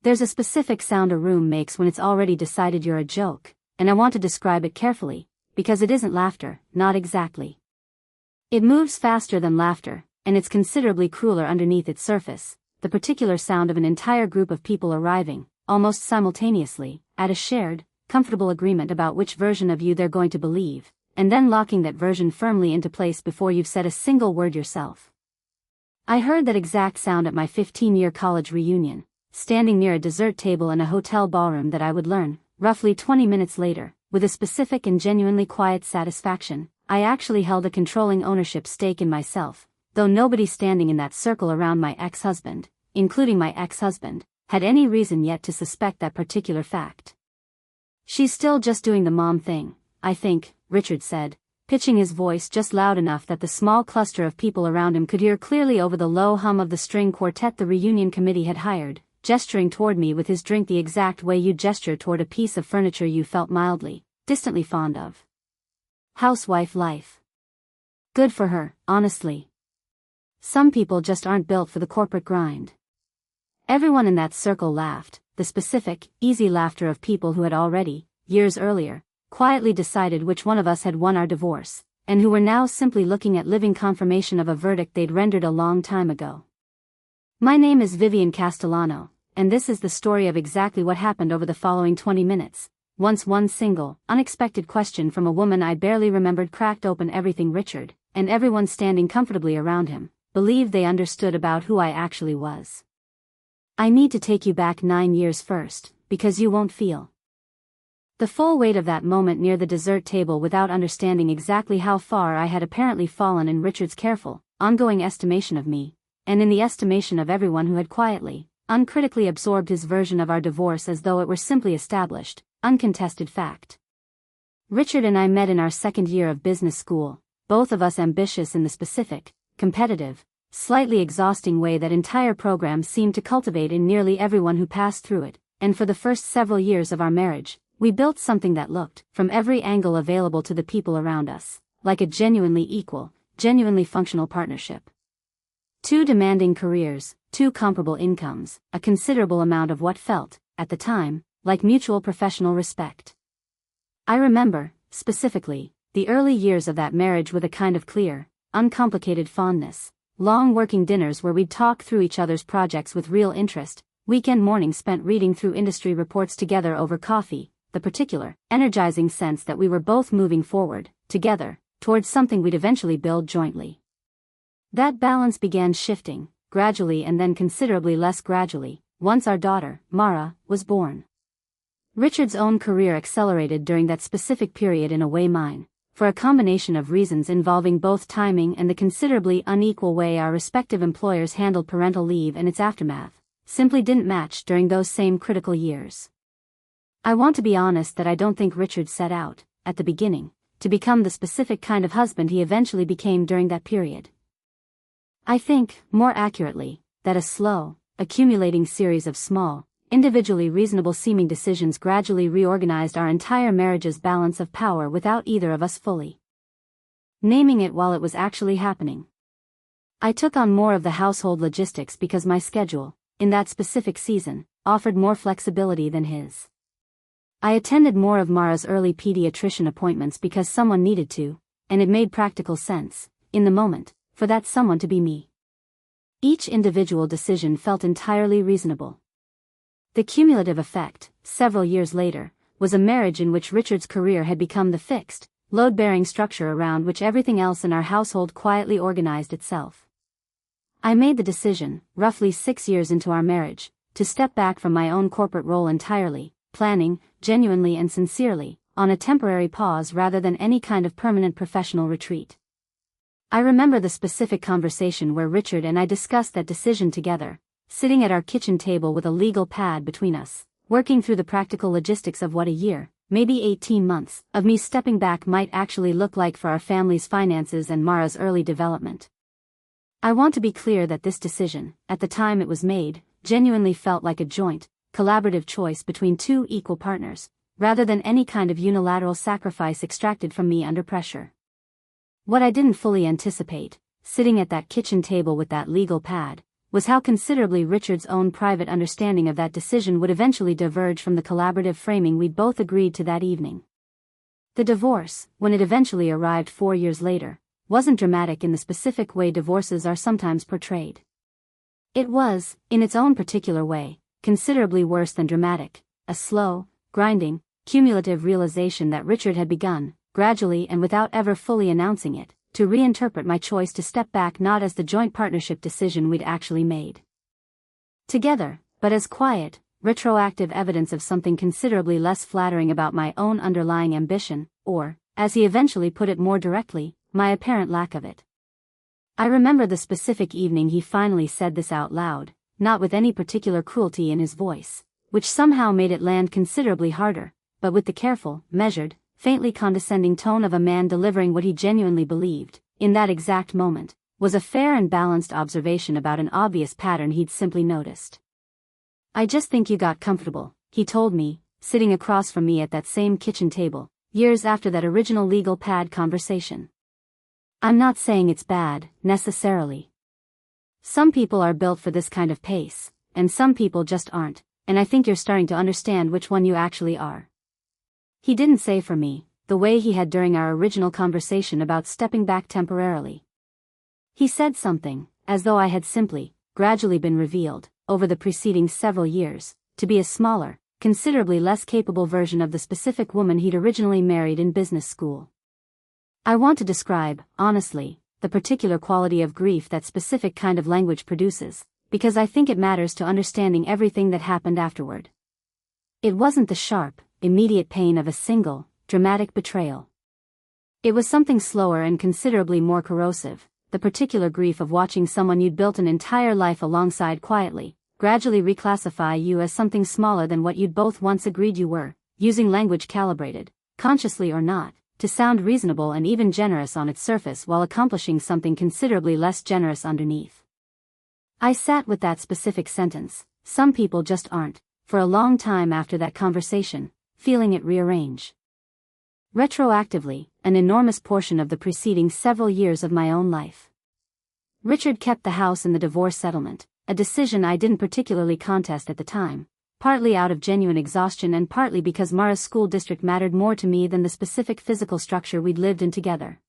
There's a specific sound a room makes when it's already decided you're a joke, and I want to describe it carefully, because it isn't laughter, not exactly. It moves faster than laughter, and it's considerably crueler underneath its surface, the particular sound of an entire group of people arriving, almost simultaneously, at a shared, comfortable agreement about which version of you they're going to believe, and then locking that version firmly into place before you've said a single word yourself. I heard that exact sound at my 15-year college reunion, standing near a dessert table in a hotel ballroom that I would learn, roughly 20 minutes later, with a specific and genuinely quiet satisfaction, I actually held a controlling ownership stake in myself, though nobody standing in that circle around my ex-husband, including my ex-husband, had any reason yet to suspect that particular fact. "She's still just doing the mom thing, I think," Richard said, pitching his voice just loud enough that the small cluster of people around him could hear clearly over the low hum of the string quartet the reunion committee had hired, gesturing toward me with his drink the exact way you'd gesture toward a piece of furniture you felt mildly, distantly fond of. Housewife life. Good for her, honestly. Some people just aren't built for the corporate grind. Everyone in that circle laughed, the specific, easy laughter of people who had already, years earlier, quietly decided which one of us had won our divorce, and who were now simply looking at living confirmation of a verdict they'd rendered a long time ago. My name is Vivian Castellano, and this is the story of exactly what happened over the following 20 minutes. Once one single, unexpected question from a woman I barely remembered cracked open everything Richard, and everyone standing comfortably around him, believed they understood about who I actually was. I need to take you back 9 years first, because you won't feel the full weight of that moment near the dessert table without understanding exactly how far I had apparently fallen in Richard's careful, ongoing estimation of me, and in the estimation of everyone who had quietly, uncritically absorbed his version of our divorce as though it were simply established, uncontested fact. Richard and I met in our second year of business school, both of us ambitious in the specific, competitive, slightly exhausting way that entire programs seemed to cultivate in nearly everyone who passed through it, and for the first several years of our marriage, we built something that looked, from every angle available to the people around us, like a genuinely equal, genuinely functional partnership. 2 demanding careers, 2 comparable incomes, a considerable amount of what felt, at the time, like mutual professional respect. I remember, specifically, the early years of that marriage with a kind of clear, uncomplicated fondness, long working dinners where we'd talk through each other's projects with real interest, weekend mornings spent reading through industry reports together over coffee, the particular, energizing sense that we were both moving forward, together, towards something we'd eventually build jointly. That balance began shifting, gradually and then considerably less gradually, once our daughter, Mara, was born. Richard's own career accelerated during that specific period in a way mine, for a combination of reasons involving both timing and the considerably unequal way our respective employers handled parental leave and its aftermath, simply didn't match during those same critical years. I want to be honest that I don't think Richard set out, at the beginning, to become the specific kind of husband he eventually became during that period. I think, more accurately, that a slow, accumulating series of small, individually reasonable-seeming decisions gradually reorganized our entire marriage's balance of power without either of us fully naming it while it was actually happening. I took on more of the household logistics because my schedule, in that specific season, offered more flexibility than his. I attended more of Mara's early pediatrician appointments because someone needed to, and it made practical sense, in the moment, for that someone to be me. Each individual decision felt entirely reasonable. The cumulative effect, several years later, was a marriage in which Richard's career had become the fixed, load-bearing structure around which everything else in our household quietly organized itself. I made the decision, roughly 6 years into our marriage, to step back from my own corporate role entirely, planning, genuinely and sincerely, on a temporary pause rather than any kind of permanent professional retreat. I remember the specific conversation where Richard and I discussed that decision together, sitting at our kitchen table with a legal pad between us, working through the practical logistics of what a year, maybe 18 months, of me stepping back might actually look like for our family's finances and Mara's early development. I want to be clear that this decision, at the time it was made, genuinely felt like a joint, collaborative choice between 2 equal partners, rather than any kind of unilateral sacrifice extracted from me under pressure. What I didn't fully anticipate, sitting at that kitchen table with that legal pad, was how considerably Richard's own private understanding of that decision would eventually diverge from the collaborative framing we'd both agreed to that evening. The divorce, when it eventually arrived 4 years later, wasn't dramatic in the specific way divorces are sometimes portrayed. It was, in its own particular way, considerably worse than dramatic, a slow, grinding, cumulative realization that Richard had begun, gradually and without ever fully announcing it, to reinterpret my choice to step back not as the joint partnership decision we'd actually made together, but as quiet, retroactive evidence of something considerably less flattering about my own underlying ambition, or, as he eventually put it more directly, my apparent lack of it. I remember the specific evening he finally said this out loud, not with any particular cruelty in his voice, which somehow made it land considerably harder, but with the careful, measured, faintly condescending tone of a man delivering what he genuinely believed, in that exact moment, was a fair and balanced observation about an obvious pattern he'd simply noticed. "I just think you got comfortable," he told me, sitting across from me at that same kitchen table, years after that original legal pad conversation. "I'm not saying it's bad, necessarily. Some people are built for this kind of pace, and some people just aren't, and I think you're starting to understand which one you actually are." He didn't say for me, the way he had during our original conversation about stepping back temporarily. He said something, as though I had simply, gradually been revealed, over the preceding several years, to be a smaller, considerably less capable version of the specific woman he'd originally married in business school. I want to describe, honestly, the particular quality of grief that specific kind of language produces, because I think it matters to understanding everything that happened afterward. It wasn't the sharp, immediate pain of a single, dramatic betrayal. It was something slower and considerably more corrosive, the particular grief of watching someone you'd built an entire life alongside quietly, gradually reclassify you as something smaller than what you'd both once agreed you were, using language calibrated, consciously or not, to sound reasonable and even generous on its surface while accomplishing something considerably less generous underneath. I sat with that specific sentence, "Some people just aren't," for a long time after that conversation, feeling it rearrange retroactively an enormous portion of the preceding several years of my own life. Richard kept the house in the divorce settlement, a decision I didn't particularly contest at the time, partly out of genuine exhaustion and partly because Mara's school district mattered more to me than the specific physical structure we'd lived in together.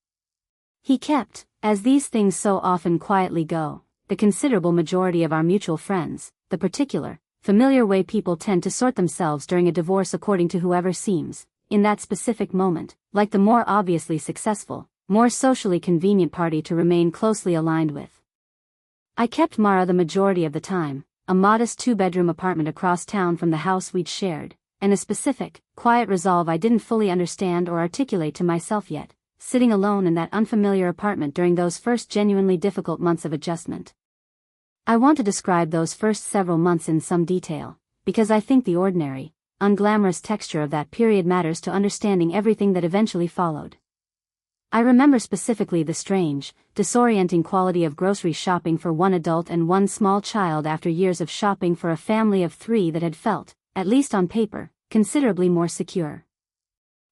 He kept, as these things so often quietly go, the considerable majority of our mutual friends, the particular, familiar way people tend to sort themselves during a divorce according to whoever seems, in that specific moment, like the more obviously successful, more socially convenient party to remain closely aligned with. I kept Mara the majority of the time, a modest 2-bedroom apartment across town from the house we'd shared, and a specific, quiet resolve I didn't fully understand or articulate to myself yet, sitting alone in that unfamiliar apartment during those first genuinely difficult months of adjustment. I want to describe those first several months in some detail, because I think the ordinary, unglamorous texture of that period matters to understanding everything that eventually followed. I remember specifically the strange, disorienting quality of grocery shopping for one adult and one small child after years of shopping for a family of 3 that had felt, at least on paper, considerably more secure.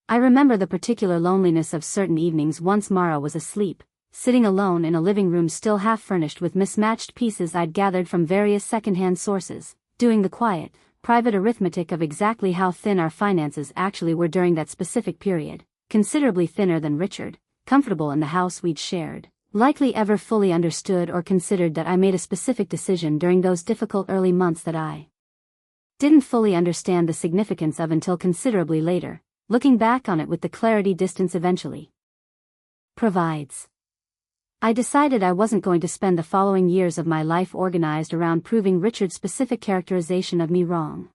I remember the particular loneliness of certain evenings once Mara was asleep, sitting alone in a living room still half furnished with mismatched pieces I'd gathered from various secondhand sources, doing the quiet, private arithmetic of exactly how thin our finances actually were during that specific period, considerably thinner than Richard, comfortable in the house we'd shared, likely ever fully understood or considered that I made a specific decision during those difficult early months that I didn't fully understand the significance of until considerably later, looking back on it with the clarity distance eventually provides. I decided I wasn't going to spend the following years of my life organized around proving Richard's specific characterization of me wrong.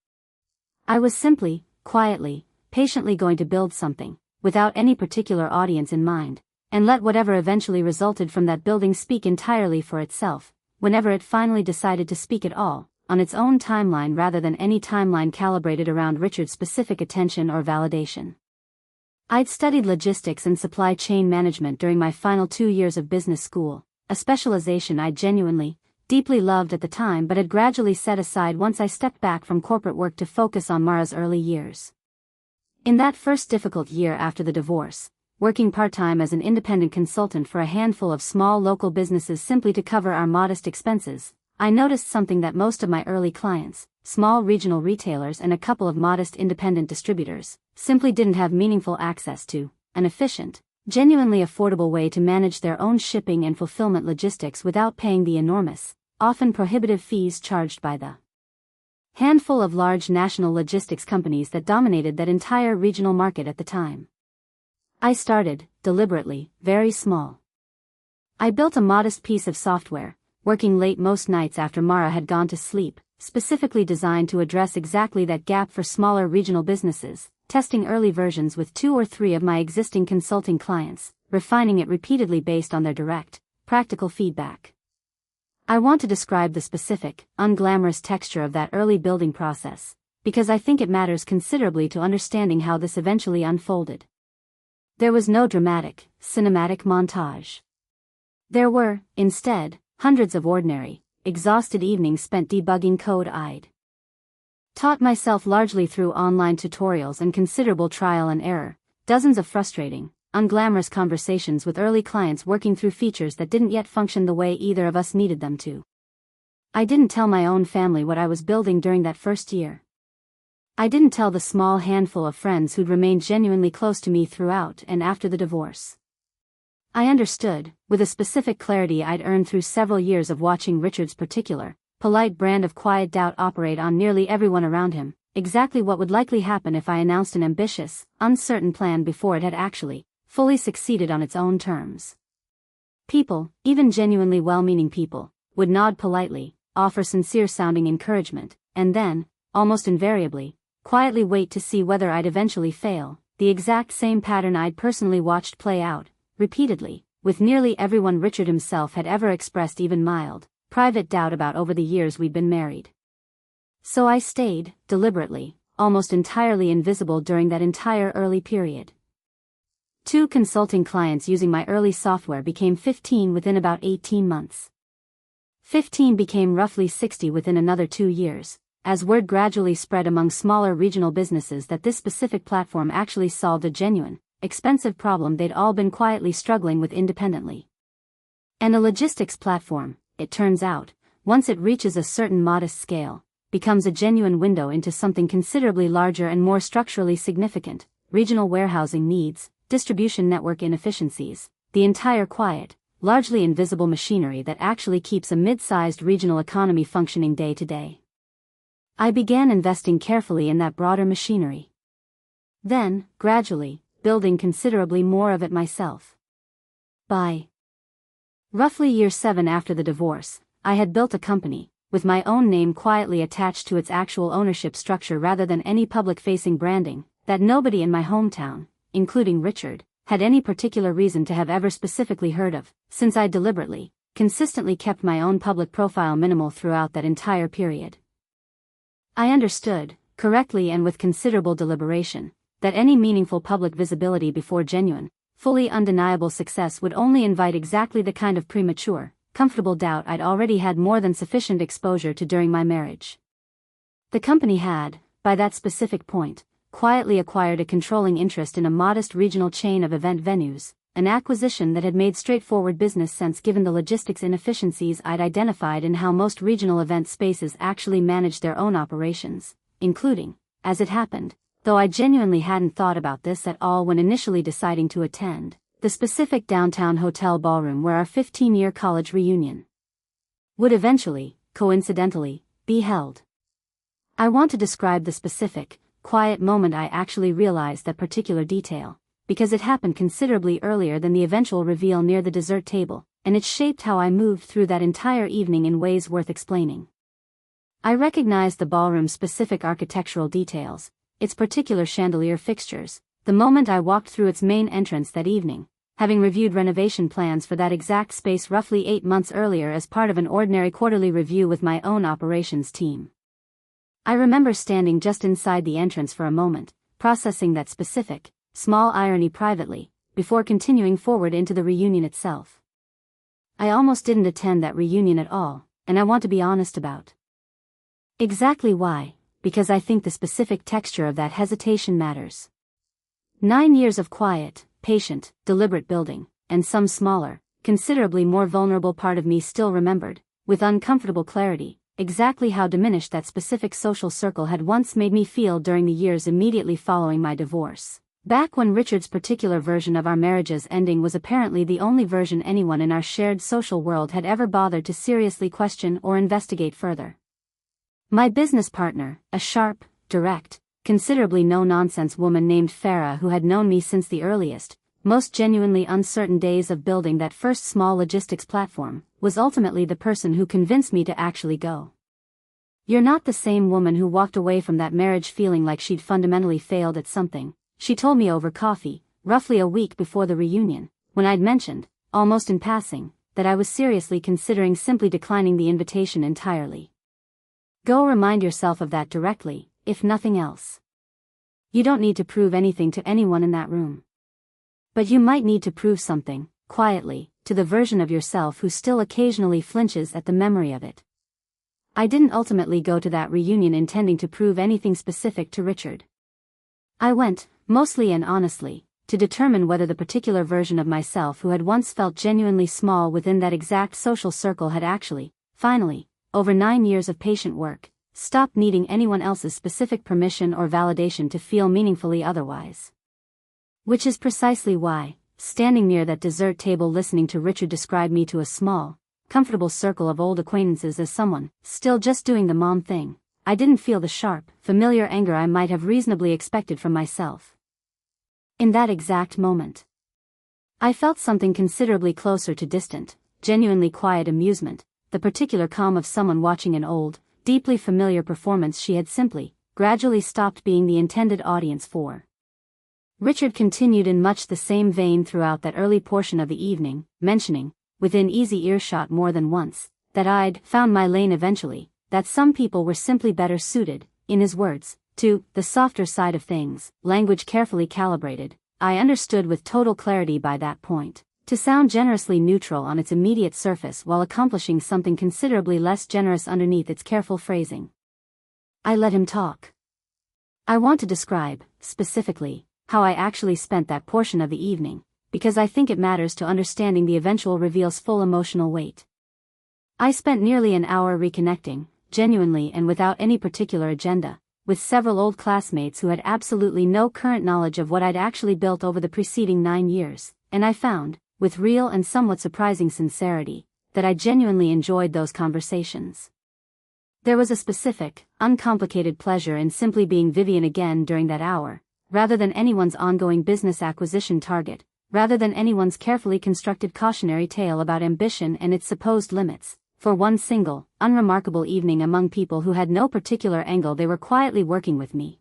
I was simply, quietly, patiently going to build something, without any particular audience in mind, and let whatever eventually resulted from that building speak entirely for itself, whenever it finally decided to speak at all, on its own timeline rather than any timeline calibrated around Richard's specific attention or validation. I'd studied logistics and supply chain management during my final 2 years of business school, a specialization I genuinely, deeply loved at the time but had gradually set aside once I stepped back from corporate work to focus on Mara's early years. In that first difficult year after the divorce, working part-time as an independent consultant for a handful of small local businesses simply to cover our modest expenses, I noticed something that most of my early clients, small regional retailers and a couple of modest independent distributors, simply didn't have meaningful access to: an efficient, genuinely affordable way to manage their own shipping and fulfillment logistics without paying the enormous, often prohibitive fees charged by the handful of large national logistics companies that dominated that entire regional market at the time. I started, deliberately, very small. I built a modest piece of software, working late most nights after Mara had gone to sleep, specifically designed to address exactly that gap for smaller regional businesses, testing early versions with 2 or 3 of my existing consulting clients, refining it repeatedly based on their direct, practical feedback. I want to describe the specific, unglamorous texture of that early building process, because I think it matters considerably to understanding how this eventually unfolded. There was no dramatic, cinematic montage. There were, instead, hundreds of ordinary, exhausted evenings spent debugging code I'd taught myself largely through online tutorials and considerable trial and error, dozens of frustrating, unglamorous conversations with early clients working through features that didn't yet function the way either of us needed them to. I didn't tell my own family what I was building during that first year. I didn't tell the small handful of friends who'd remained genuinely close to me throughout and after the divorce. I understood, with a specific clarity I'd earned through several years of watching Richard's particular, polite brand of quiet doubt operate on nearly everyone around him, exactly what would likely happen if I announced an ambitious, uncertain plan before it had actually fully succeeded on its own terms. People, even genuinely well-meaning people, would nod politely, offer sincere-sounding encouragement, and then, almost invariably, quietly wait to see whether I'd eventually fail, the exact same pattern I'd personally watched play out, repeatedly, with nearly everyone Richard himself had ever expressed even mild, private doubt about over the years we'd been married. So I stayed, deliberately, almost entirely invisible during that entire early period. 2 consulting clients using my early software became 15 within about 18 months. 15 became roughly 60 within another 2 years, as word gradually spread among smaller regional businesses that this specific platform actually solved a genuine, expensive problem they'd all been quietly struggling with independently. And a logistics platform, it turns out, once it reaches a certain modest scale, becomes a genuine window into something considerably larger and more structurally significant: regional warehousing needs, distribution network inefficiencies, the entire quiet, largely invisible machinery that actually keeps a mid-sized regional economy functioning day to day. I began investing carefully in that broader machinery. Then, gradually, building considerably more of it myself. By roughly year 7 after the divorce, I had built a company, with my own name quietly attached to its actual ownership structure rather than any public-facing branding, that nobody in my hometown, including Richard, had any particular reason to have ever specifically heard of, since I deliberately, consistently kept my own public profile minimal throughout that entire period. I understood, correctly and with considerable deliberation, that any meaningful public visibility before genuine, fully undeniable success would only invite exactly the kind of premature, comfortable doubt I'd already had more than sufficient exposure to during my marriage. The company had, by that specific point, quietly acquired a controlling interest in a modest regional chain of event venues, an acquisition that had made straightforward business sense given the logistics inefficiencies I'd identified in how most regional event spaces actually managed their own operations, including, as it happened, though I genuinely hadn't thought about this at all when initially deciding to attend, the specific downtown hotel ballroom where our 15-year college reunion would eventually, coincidentally, be held. I want to describe the specific, quiet moment I actually realized that particular detail, because it happened considerably earlier than the eventual reveal near the dessert table, and it shaped how I moved through that entire evening in ways worth explaining. I recognized the ballroom's specific architectural details, its particular chandelier fixtures, the moment I walked through its main entrance that evening, having reviewed renovation plans for that exact space roughly 8 months earlier as part of an ordinary quarterly review with my own operations team. I remember standing just inside the entrance for a moment, processing that specific, small irony privately, before continuing forward into the reunion itself. I almost didn't attend that reunion at all, and I want to be honest about exactly why, because I think the specific texture of that hesitation matters. 9 years of quiet, patient, deliberate building, and some smaller, considerably more vulnerable part of me still remembered, with uncomfortable clarity, exactly how diminished that specific social circle had once made me feel during the years immediately following my divorce. Back when Richard's particular version of our marriage's ending was apparently the only version anyone in our shared social world had ever bothered to seriously question or investigate further. My business partner, a sharp, direct, considerably no-nonsense woman named Farah who had known me since the earliest, most genuinely uncertain days of building that first small logistics platform, was ultimately the person who convinced me to actually go. "You're not the same woman who walked away from that marriage feeling like she'd fundamentally failed at something," she told me over coffee, roughly a week before the reunion, when I'd mentioned, almost in passing, that I was seriously considering simply declining the invitation entirely. Go remind yourself of that directly, if nothing else. You don't need to prove anything to anyone in that room. But you might need to prove something, quietly, to the version of yourself who still occasionally flinches at the memory of it. I didn't ultimately go to that reunion intending to prove anything specific to Richard. I went, mostly and honestly, to determine whether the particular version of myself who had once felt genuinely small within that exact social circle had actually, finally, over 9 years of patient work, stopped needing anyone else's specific permission or validation to feel meaningfully otherwise. Which is precisely why, standing near that dessert table listening to Richard describe me to a small, comfortable circle of old acquaintances as someone, still just doing the mom thing, I didn't feel the sharp, familiar anger I might have reasonably expected from myself. In that exact moment, I felt something considerably closer to distant, genuinely quiet amusement, the particular calm of someone watching an old, deeply familiar performance she had simply, gradually stopped being the intended audience for. Richard continued in much the same vein throughout that early portion of the evening, mentioning, within easy earshot more than once, that I'd found my lane eventually, that some people were simply better suited, in his words, to the softer side of things, language carefully calibrated. I understood with total clarity by that point, to sound generously neutral on its immediate surface while accomplishing something considerably less generous underneath its careful phrasing. I let him talk. I want to describe, specifically, how I actually spent that portion of the evening, because I think it matters to understanding the eventual reveal's full emotional weight. I spent nearly an hour reconnecting, genuinely and without any particular agenda, with several old classmates who had absolutely no current knowledge of what I'd actually built over the preceding 9 years, and I found, with real and somewhat surprising sincerity, that I genuinely enjoyed those conversations. There was a specific, uncomplicated pleasure in simply being Vivian again during that hour, rather than anyone's ongoing business acquisition target, rather than anyone's carefully constructed cautionary tale about ambition and its supposed limits, for one single, unremarkable evening among people who had no particular angle they were quietly working with me.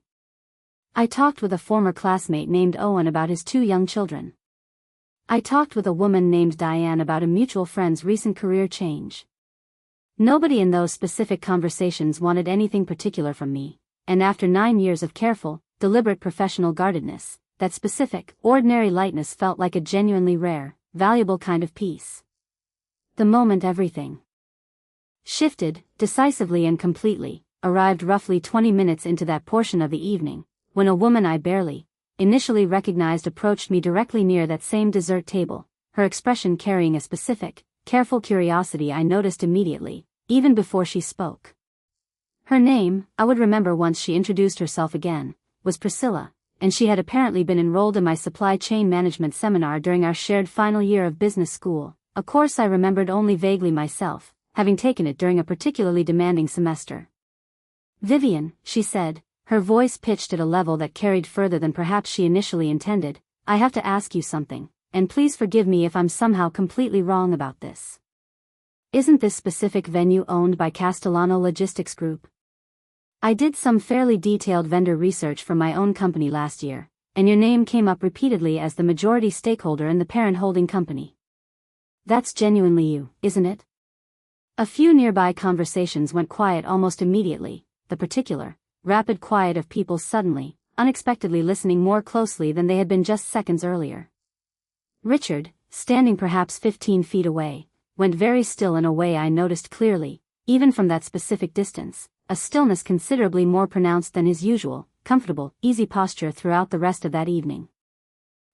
I talked with a former classmate named Owen about his 2 young children. I talked with a woman named Diane about a mutual friend's recent career change. Nobody in those specific conversations wanted anything particular from me, and after 9 years of careful, deliberate professional guardedness, that specific, ordinary lightness felt like a genuinely rare, valuable kind of peace. The moment everything shifted, decisively and completely, arrived roughly 20 minutes into that portion of the evening, when a woman I barely, initially recognized approached me directly near that same dessert table, her expression carrying a specific, careful curiosity I noticed immediately, even before she spoke. Her name, I would remember once she introduced herself again, was Priscilla, and she had apparently been enrolled in my supply chain management seminar during our shared final year of business school, a course I remembered only vaguely myself, having taken it during a particularly demanding semester. "Vivian," she said, her voice pitched at a level that carried further than perhaps she initially intended, "I have to ask you something, and please forgive me if I'm somehow completely wrong about this. Isn't this specific venue owned by Castellano Logistics Group? I did some fairly detailed vendor research for my own company last year, and your name came up repeatedly as the majority stakeholder in the parent holding company. That's genuinely you, isn't it?" A few nearby conversations went quiet almost immediately, the particular, rapid quiet of people suddenly, unexpectedly listening more closely than they had been just seconds earlier. Richard, standing perhaps 15 feet away, went very still in a way I noticed clearly, even from that specific distance, a stillness considerably more pronounced than his usual, comfortable, easy posture throughout the rest of that evening.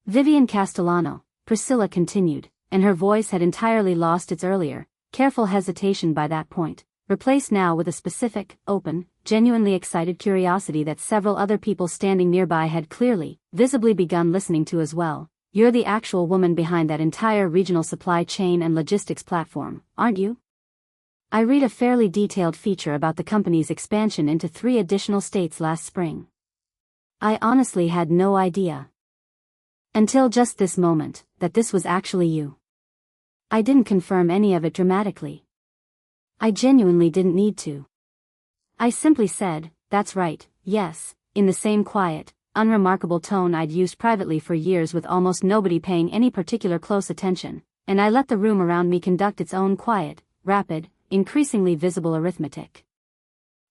"Vivian Castellano," Priscilla continued, and her voice had entirely lost its earlier, careful hesitation by that point, replaced now with a specific, open, genuinely excited curiosity that several other people standing nearby had clearly, visibly begun listening to as well. You're the actual woman behind that entire regional supply chain and logistics platform, aren't you? I read a fairly detailed feature about the company's expansion into 3 additional states last spring. I honestly had no idea. Until just this moment, that this was actually you. I didn't confirm any of it dramatically. I genuinely didn't need to. I simply said, that's right, yes, in the same quiet, unremarkable tone I'd used privately for years with almost nobody paying any particular close attention, and I let the room around me conduct its own quiet, rapid, increasingly visible arithmetic.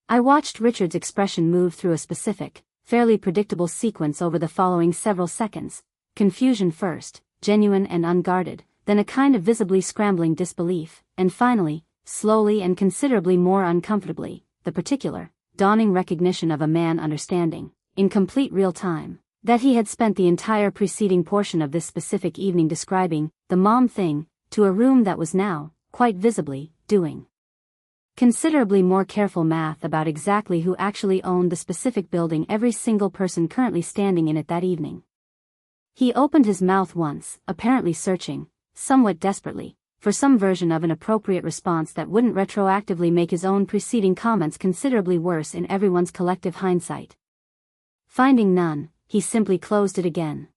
I watched Richard's expression move through a specific, fairly predictable sequence over the following several seconds, confusion first, genuine and unguarded, then a kind of visibly scrambling disbelief, and finally, slowly and considerably more uncomfortably, the particular, dawning recognition of a man understanding, in complete real time, that he had spent the entire preceding portion of this specific evening describing the mom thing to a room that was now, quite visibly, doing considerably more careful math about exactly who actually owned the specific building every single person currently standing in it that evening. He opened his mouth once, apparently searching, somewhat desperately, for some version of an appropriate response that wouldn't retroactively make his own preceding comments considerably worse in everyone's collective hindsight. Finding none, he simply closed it again.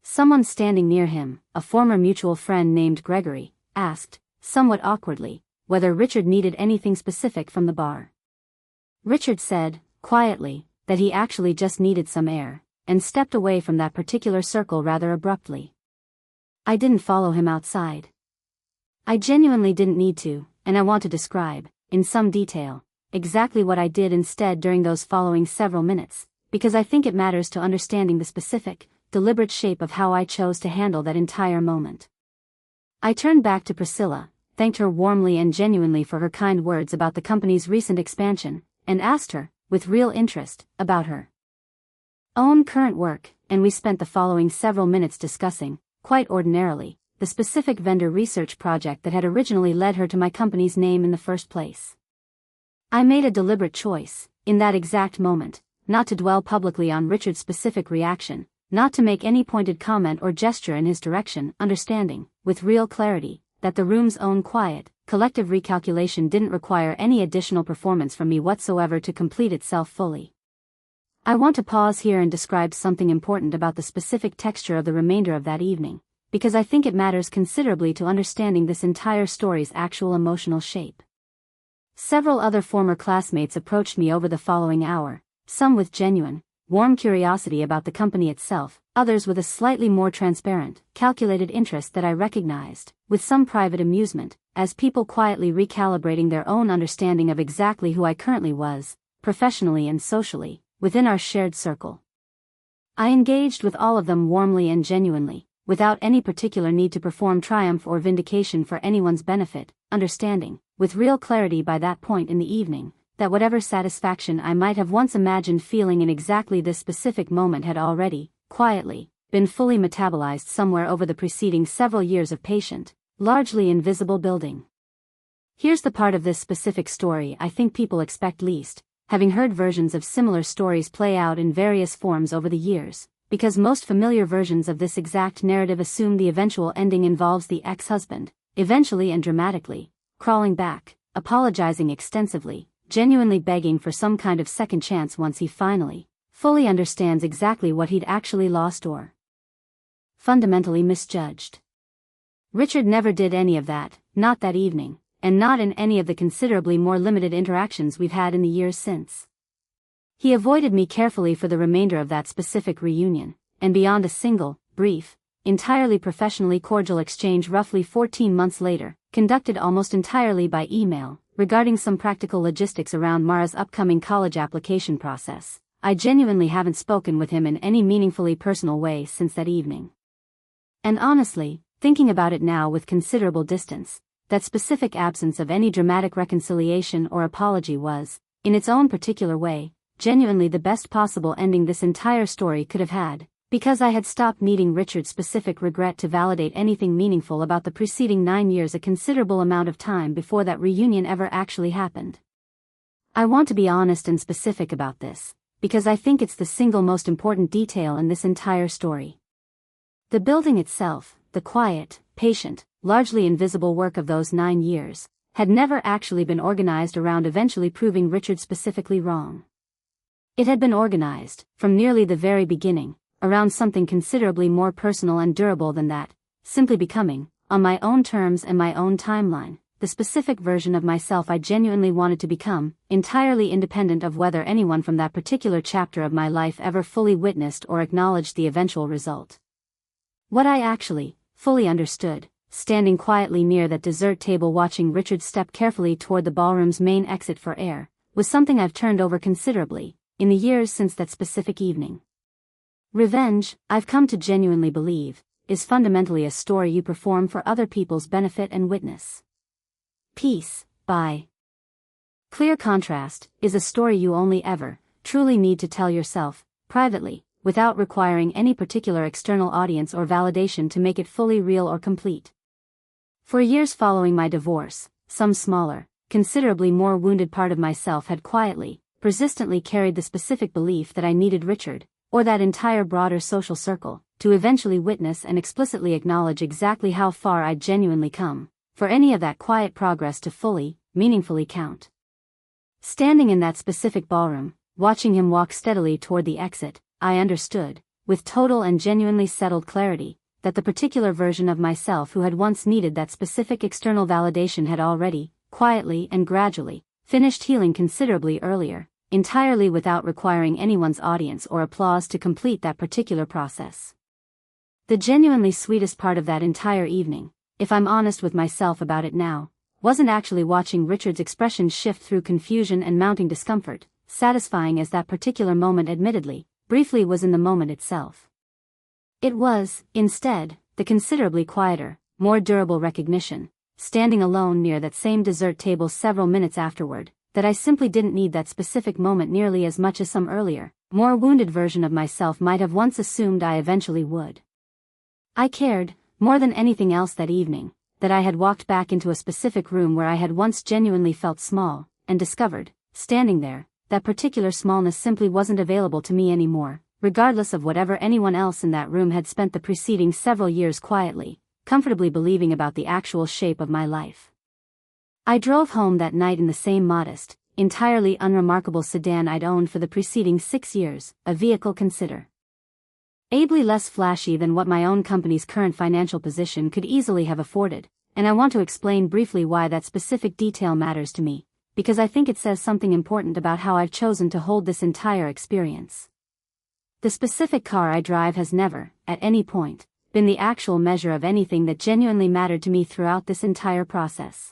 Someone standing near him, a former mutual friend named Gregory, asked, somewhat awkwardly, whether Richard needed anything specific from the bar. Richard said, quietly, that he actually just needed some air, and stepped away from that particular circle rather abruptly. I didn't follow him outside. I genuinely didn't need to, and I want to describe, in some detail, exactly what I did instead during those following several minutes, because I think it matters to understanding the specific, deliberate shape of how I chose to handle that entire moment. I turned back to Priscilla, thanked her warmly and genuinely for her kind words about the company's recent expansion, and asked her, with real interest, about her own current work, and we spent the following several minutes discussing, quite ordinarily, the specific vendor research project that had originally led her to my company's name in the first place. I made a deliberate choice, in that exact moment, not to dwell publicly on Richard's specific reaction, not to make any pointed comment or gesture in his direction, understanding, with real clarity, that the room's own quiet, collective recalculation didn't require any additional performance from me whatsoever to complete itself fully. I want to pause here and describe something important about the specific texture of the remainder of that evening, because I think it matters considerably to understanding this entire story's actual emotional shape. Several other former classmates approached me over the following hour, some with genuine, warm curiosity about the company itself, others with a slightly more transparent, calculated interest that I recognized, with some private amusement, as people quietly recalibrating their own understanding of exactly who I currently was, professionally and socially, within our shared circle. I engaged with all of them warmly and genuinely, without any particular need to perform triumph or vindication for anyone's benefit, understanding, with real clarity by that point in the evening, that whatever satisfaction I might have once imagined feeling in exactly this specific moment had already, quietly, been fully metabolized somewhere over the preceding several years of patient, largely invisible building. Here's the part of this specific story I think people expect least, having heard versions of similar stories play out in various forms over the years, because most familiar versions of this exact narrative assume the eventual ending involves the ex-husband, eventually and dramatically, crawling back, apologizing extensively, genuinely begging for some kind of second chance once he finally, fully understands exactly what he'd actually lost or fundamentally misjudged. Richard never did any of that, not that evening, and not in any of the considerably more limited interactions we've had in the years since. He avoided me carefully for the remainder of that specific reunion, and beyond a single, brief, entirely professionally cordial exchange roughly 14 months later, conducted almost entirely by email, regarding some practical logistics around Mara's upcoming college application process, I genuinely haven't spoken with him in any meaningfully personal way since that evening. And honestly, thinking about it now with considerable distance, that specific absence of any dramatic reconciliation or apology was, in its own particular way, genuinely the best possible ending this entire story could have had, Because I had stopped needing Richard's specific regret to validate anything meaningful about the preceding 9 years, a considerable amount of time before that reunion ever actually happened. I want to be honest and specific about this, because I think it's the single most important detail in this entire story. The building itself, the quiet, patient, largely invisible work of those 9 years, had never actually been organized around eventually proving Richard specifically wrong. It had been organized, from nearly the very beginning, around something considerably more personal and durable than that, simply becoming, on my own terms and my own timeline, the specific version of myself I genuinely wanted to become, entirely independent of whether anyone from that particular chapter of my life ever fully witnessed or acknowledged the eventual result. What I actually, fully understood, standing quietly near that dessert table watching Richard step carefully toward the ballroom's main exit for air, was something I've turned over considerably, in the years since that specific evening. Revenge, I've come to genuinely believe, is fundamentally a story you perform for other people's benefit and witness. Peace, by clear contrast, is a story you only ever, truly need to tell yourself, privately, without requiring any particular external audience or validation to make it fully real or complete. For years following my divorce, some smaller, considerably more wounded part of myself had quietly, persistently carried the specific belief that I needed Richard, or that entire broader social circle, to eventually witness and explicitly acknowledge exactly how far I'd genuinely come, for any of that quiet progress to fully, meaningfully count. Standing in that specific ballroom, watching him walk steadily toward the exit, I understood, with total and genuinely settled clarity, that the particular version of myself who had once needed that specific external validation had already, quietly and gradually, finished healing considerably earlier, entirely without requiring anyone's audience or applause to complete that particular process. The genuinely sweetest part of that entire evening, if I'm honest with myself about it now, wasn't actually watching Richard's expression shift through confusion and mounting discomfort, satisfying as that particular moment admittedly, briefly was in the moment itself. It was, instead, the considerably quieter, more durable recognition, standing alone near that same dessert table several minutes afterward, that I simply didn't need that specific moment nearly as much as some earlier, more wounded version of myself might have once assumed I eventually would. I cared, more than anything else that evening, that I had walked back into a specific room where I had once genuinely felt small, and discovered, standing there, that particular smallness simply wasn't available to me anymore, regardless of whatever anyone else in that room had spent the preceding several years quietly, comfortably believing about the actual shape of my life. I drove home that night in the same modest, entirely unremarkable sedan I'd owned for the preceding 6 years, a vehicle considerably less flashy than what my own company's current financial position could easily have afforded, and I want to explain briefly why that specific detail matters to me, because I think it says something important about how I've chosen to hold this entire experience. The specific car I drive has never, at any point, been the actual measure of anything that genuinely mattered to me throughout this entire process.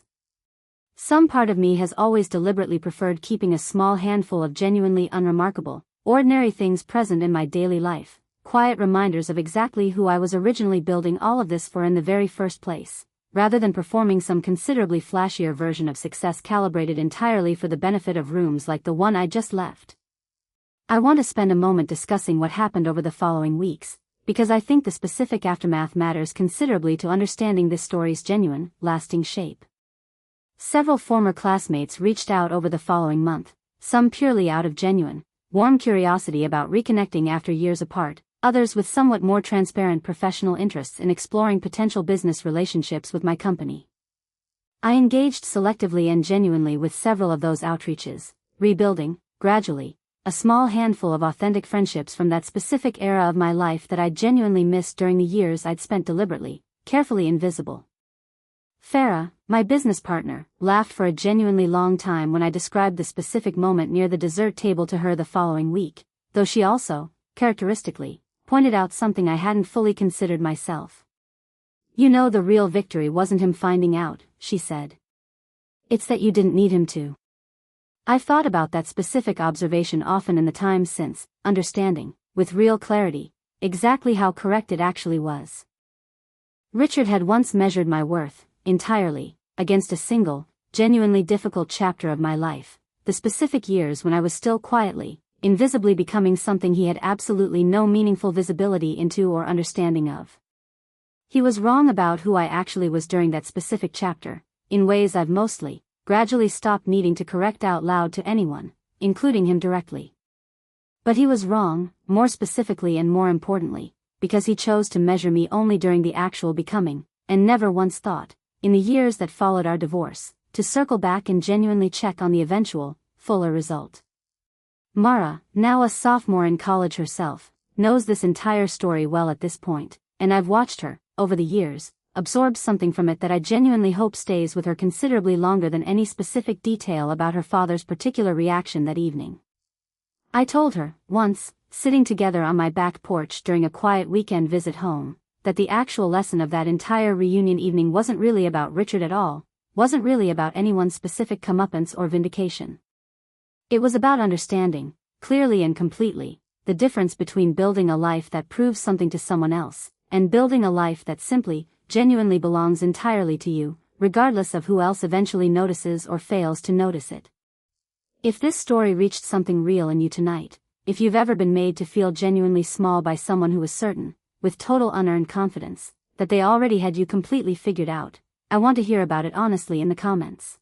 Some part of me has always deliberately preferred keeping a small handful of genuinely unremarkable, ordinary things present in my daily life, quiet reminders of exactly who I was originally building all of this for in the very first place, rather than performing some considerably flashier version of success calibrated entirely for the benefit of rooms like the one I just left. I want to spend a moment discussing what happened over the following weeks, because I think the specific aftermath matters considerably to understanding this story's genuine, lasting shape. Several former classmates reached out over the following month, some purely out of genuine, warm curiosity about reconnecting after years apart, others with somewhat more transparent professional interests in exploring potential business relationships with my company. I engaged selectively and genuinely with several of those outreaches, rebuilding, gradually, a small handful of authentic friendships from that specific era of my life that I'd genuinely missed during the years I'd spent deliberately, carefully invisible. Farah, my business partner, laughed for a genuinely long time when I described the specific moment near the dessert table to her the following week, though she also, characteristically, pointed out something I hadn't fully considered myself. "You know, the real victory wasn't him finding out," she said. "It's that you didn't need him to." I've thought about that specific observation often in the time since, understanding, with real clarity, exactly how correct it actually was. Richard had once measured my worth, entirely, against a single, genuinely difficult chapter of my life, the specific years when I was still quietly, invisibly becoming something he had absolutely no meaningful visibility into or understanding of. He was wrong about who I actually was during that specific chapter, in ways I've mostly, gradually stopped needing to correct out loud to anyone, including him directly. But he was wrong, more specifically and more importantly, because he chose to measure me only during the actual becoming, and never once thought, in the years that followed our divorce, to circle back and genuinely check on the eventual, fuller result. Mara, now a sophomore in college herself, knows this entire story well at this point, and I've watched her, over the years, absorb something from it that I genuinely hope stays with her considerably longer than any specific detail about her father's particular reaction that evening. I told her, once, sitting together on my back porch during a quiet weekend visit home, that the actual lesson of that entire reunion evening wasn't really about Richard at all, wasn't really about anyone's specific comeuppance or vindication. It was about understanding, clearly and completely, the difference between building a life that proves something to someone else, and building a life that simply, genuinely belongs entirely to you, regardless of who else eventually notices or fails to notice it. If this story reached something real in you tonight, if you've ever been made to feel genuinely small by someone who was certain, with total unearned confidence, that they already had you completely figured out, I want to hear about it honestly in the comments.